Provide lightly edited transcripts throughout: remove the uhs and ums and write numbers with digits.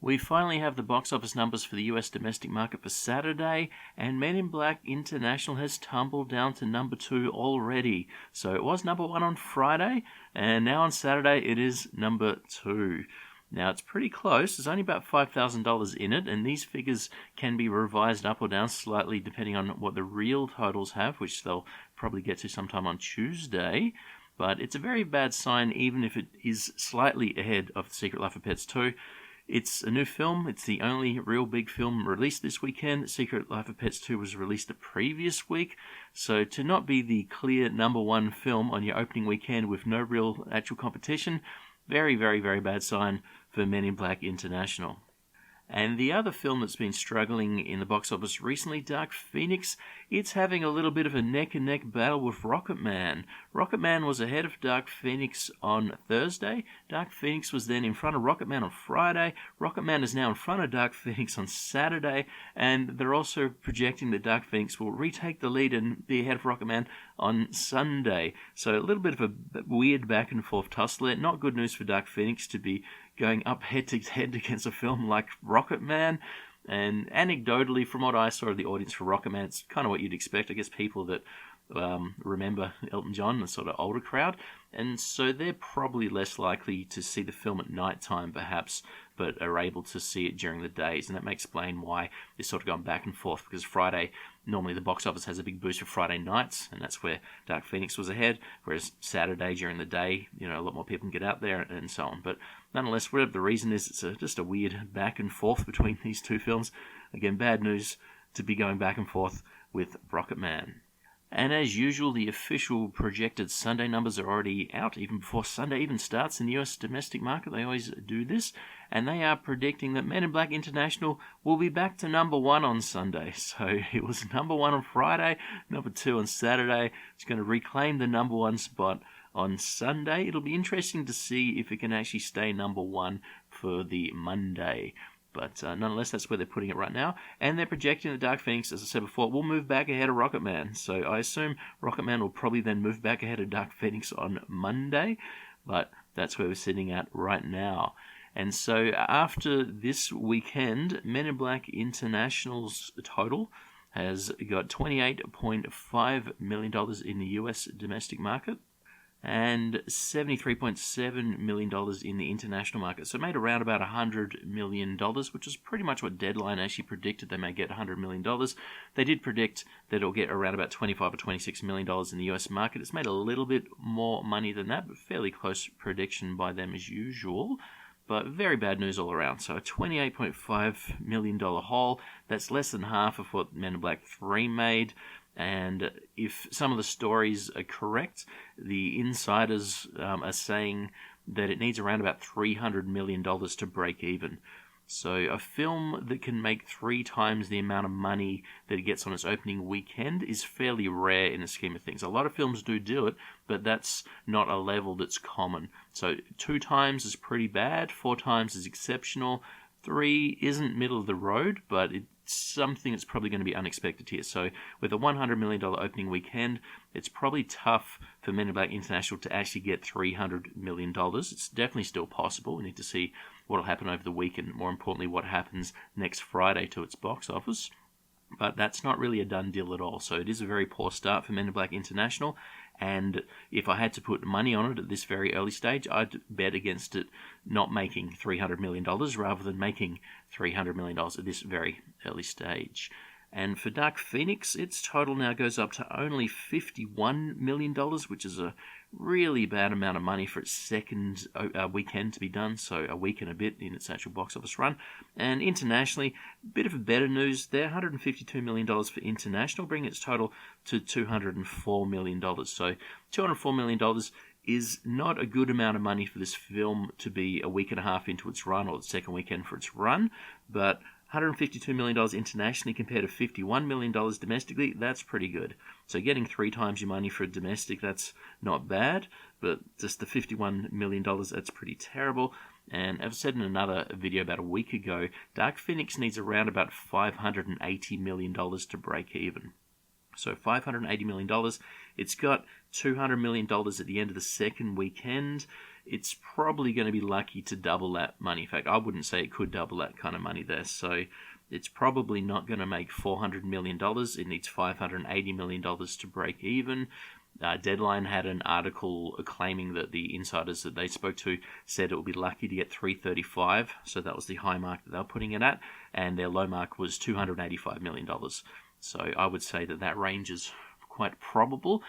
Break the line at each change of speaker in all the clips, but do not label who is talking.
We finally have the box office numbers for the US domestic market for Saturday, and Men in Black International has tumbled down to number 2 already. So it was number 1 on Friday, and now on Saturday it is number 2. Now it's pretty close. There's only about $5,000 in it, and these figures can be revised up or down slightly depending on what the real totals have, which they'll probably get to sometime on Tuesday. But it's a very bad sign even if it is slightly ahead of The Secret Life of Pets 2. It's a new film. It's the only real big film released this weekend. Secret Life of Pets 2 was released the previous week. So to not be the clear number 1 film on your opening weekend with no real actual competition, very, very, very bad sign for Men in Black International. And the other film that's been struggling in the box office recently, Dark Phoenix, it's having a little bit of a neck-and-neck battle with Rocketman. Rocketman was ahead of Dark Phoenix on Thursday. Dark Phoenix was then in front of Rocketman on Friday. Rocketman is now in front of Dark Phoenix on Saturday, and they're also projecting that Dark Phoenix will retake the lead and be ahead of Rocketman on Sunday. So a little bit of a weird back-and-forth tussle there. Not good news for Dark Phoenix to be going up head-to-head against a film like Rocketman. And anecdotally, from what I saw of the audience for Rocketman, it's kind of what you'd expect. I guess people that remember Elton John, the sort of older crowd, and so they're probably less likely to see the film at night time, perhaps, but are able to see it during the days, and that may explain why they're sort of going back and forth, because Friday, normally the box office has a big boost for Friday nights, and that's where Dark Phoenix was ahead, whereas Saturday during the day, a lot more people can get out there and so on. But nonetheless, whatever the reason is, it's just a weird back and forth between these two films. Again, bad news to be going back and forth with Rocketman. And as usual, the official projected Sunday numbers are already out, even before Sunday even starts in the US domestic market. They always do this. And they are predicting that Men in Black International will be back to number 1 on Sunday. So it was number 1 on Friday, number 2 on Saturday. It's going to reclaim the number 1 spot on Sunday. It'll be interesting to see if it can actually stay number 1 for the Monday. But nonetheless, that's where they're putting it right now. And they're projecting that Dark Phoenix, as I said before, will move back ahead of Rocketman. So I assume Rocketman will probably then move back ahead of Dark Phoenix on Monday. But that's where we're sitting at right now. And so after this weekend, Men in Black International's total has got $28.5 million in the US domestic market, and $73.7 million in the international market. So it made around about $100 million, which is pretty much what Deadline actually predicted they may get $100 million. They did predict that it'll get around about $25 or $26 million in the US market. It's made a little bit more money than that, but fairly close prediction by them as usual. But very bad news all around. So a $28.5 million hole, that's less than half of what Men in Black 3 made. And if some of the stories are correct, the insiders are saying that it needs around about $300 million to break even. So a film that can make 3 times the amount of money that it gets on its opening weekend is fairly rare in the scheme of things. A lot of films do it, but that's not a level that's common. So 2 times is pretty bad, 4 times is exceptional, 3 isn't middle of the road, but it's something that's probably going to be unexpected here. So with a $100 million opening weekend, it's probably tough for Men in Black International to actually get $300 million. It's definitely still possible. We need to see what will happen over the week, and more importantly, what happens next Friday to its box office. But that's not really a done deal at all. So it is a very poor start for Men in Black International. And if I had to put money on it at this very early stage, I'd bet against it not making $300 million rather than making $300 million at this very early stage. And for Dark Phoenix, its total now goes up to only $51 million, which is a really bad amount of money for its second weekend to be done, so a week and a bit in its actual box office run. And internationally, a bit of a better news there, $152 million for international, bringing its total to $204 million. So $204 million is not a good amount of money for this film to be a week and a half into its run, or the second weekend for its run, but $152 million internationally compared to $51 million domestically, that's pretty good. So getting 3 times your money for a domestic, that's not bad, but just the $51 million, that's pretty terrible. And as I said in another video about a week ago, Dark Phoenix needs around about $580 million to break even. So $580 million. It's got $200 million at the end of the second weekend. it's probably going to be lucky to double that money. In fact, I wouldn't say it could double that kind of money there. So it's probably not going to make $400 million. It needs $580 million to break even. Deadline had an article claiming that the insiders that they spoke to said it would be lucky to get 335, so that was the high mark that they were putting it at, and their low mark was $285 million. So I would say that range is quite probable,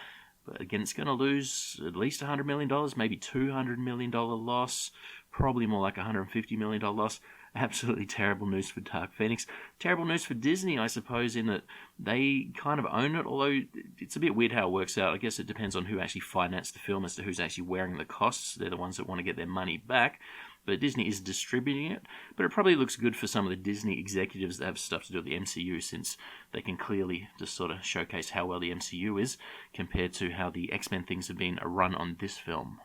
but again, it's going to lose at least $100 million, maybe $200 million loss, probably more like $150 million loss. Absolutely terrible news for Dark Phoenix. Terrible news for Disney, I suppose, in that they kind of own it, although it's a bit weird how it works out. I guess it depends on who actually financed the film as to who's actually wearing the costs. They're the ones that want to get their money back. But Disney is distributing it. But it probably looks good for some of the Disney executives that have stuff to do with the MCU, since they can clearly just sort of showcase how well the MCU is compared to how the X-Men things have been run on this film.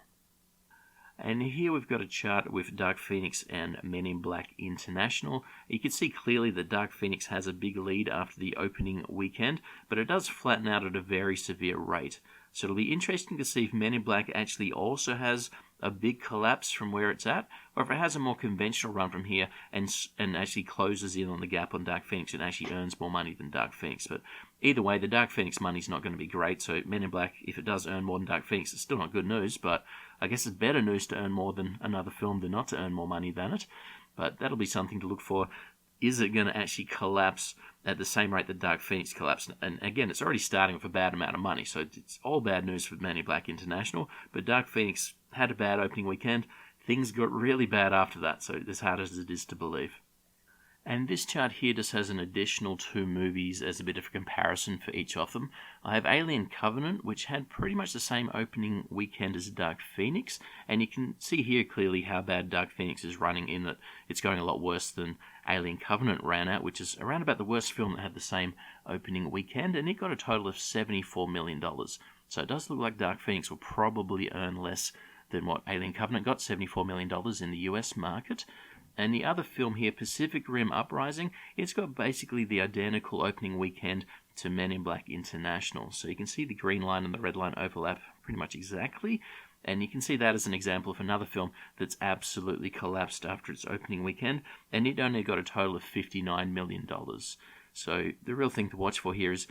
And here we've got a chart with Dark Phoenix and Men in Black International. You can see clearly that Dark Phoenix has a big lead after the opening weekend, but it does flatten out at a very severe rate. So it'll be interesting to see if Men in Black actually also has a big collapse from where it's at, or if it has a more conventional run from here and actually closes in on the gap on Dark Phoenix and actually earns more money than Dark Phoenix. But either way, the Dark Phoenix money's not going to be great, so Men in Black, if it does earn more than Dark Phoenix, it's still not good news, but I guess it's better news to earn more than another film than not to earn more money than it. But that'll be something to look for. Is it going to actually collapse at the same rate that Dark Phoenix collapsed? And again, it's already starting with a bad amount of money, so it's all bad news for Men in Black International. But Dark Phoenix had a bad opening weekend. Things got really bad after that, so as hard as it is to believe. And this chart here just has an additional 2 movies as a bit of a comparison for each of them. I have Alien Covenant, which had pretty much the same opening weekend as Dark Phoenix, and you can see here clearly how bad Dark Phoenix is running, in that it's going a lot worse than Alien Covenant ran at, which is around about the worst film that had the same opening weekend, and it got a total of $74 million. So it does look like Dark Phoenix will probably earn less than what Alien Covenant got, $74 million in the US market. And the other film here, Pacific Rim Uprising, it's got basically the identical opening weekend to Men in Black International. So you can see the green line and the red line overlap pretty much exactly. And you can see that as an example of another film that's absolutely collapsed after its opening weekend, and it only got a total of $59 million. So the real thing to watch for here is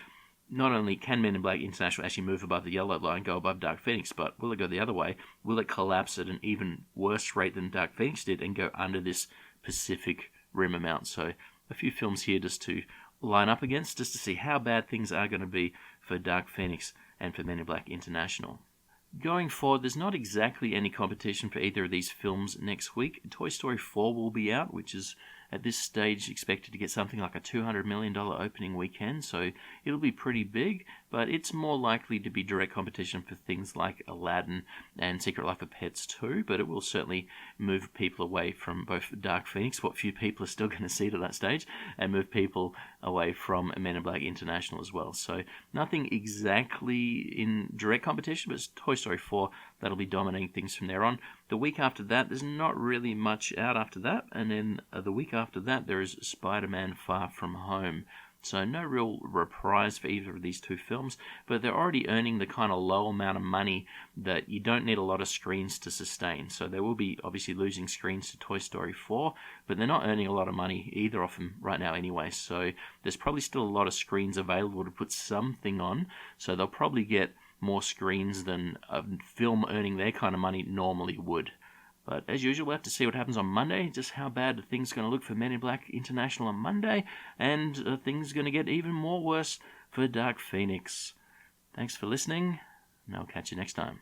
not only can Men in Black International actually move above the yellow line, go above Dark Phoenix, but will it go the other way? Will it collapse at an even worse rate than Dark Phoenix did and go under this Pacific Rim amount? So a few films here just to line up against, just to see how bad things are going to be for Dark Phoenix and for Men in Black International. Going forward, there's not exactly any competition for either of these films next week. Toy Story 4 will be out, which is at this stage expected to get something like a $200 million opening weekend, so it'll be pretty big, but it's more likely to be direct competition for things like Aladdin and Secret Life of Pets 2, but it will certainly move people away from both Dark Phoenix, what few people are still going to see to that stage, and move people away from Men in Black International as well. So nothing exactly in direct competition, but it's Toy Story 4 that'll be dominating things from there on. The week after that, there's not really much out after that, and then the week after that, there is Spider-Man Far From Home. So no real reprise for either of these 2 films, but they're already earning the kind of low amount of money that you don't need a lot of screens to sustain. So they will be obviously losing screens to Toy Story 4, but they're not earning a lot of money, either of them, right now anyway. So there's probably still a lot of screens available to put something on, so they'll probably get more screens than a film earning their kind of money normally would. But as usual, we'll have to see what happens on Monday, just how bad things are going to look for Men in Black International on Monday, and things are going to get even more worse for Dark Phoenix. Thanks for listening, and I'll catch you next time.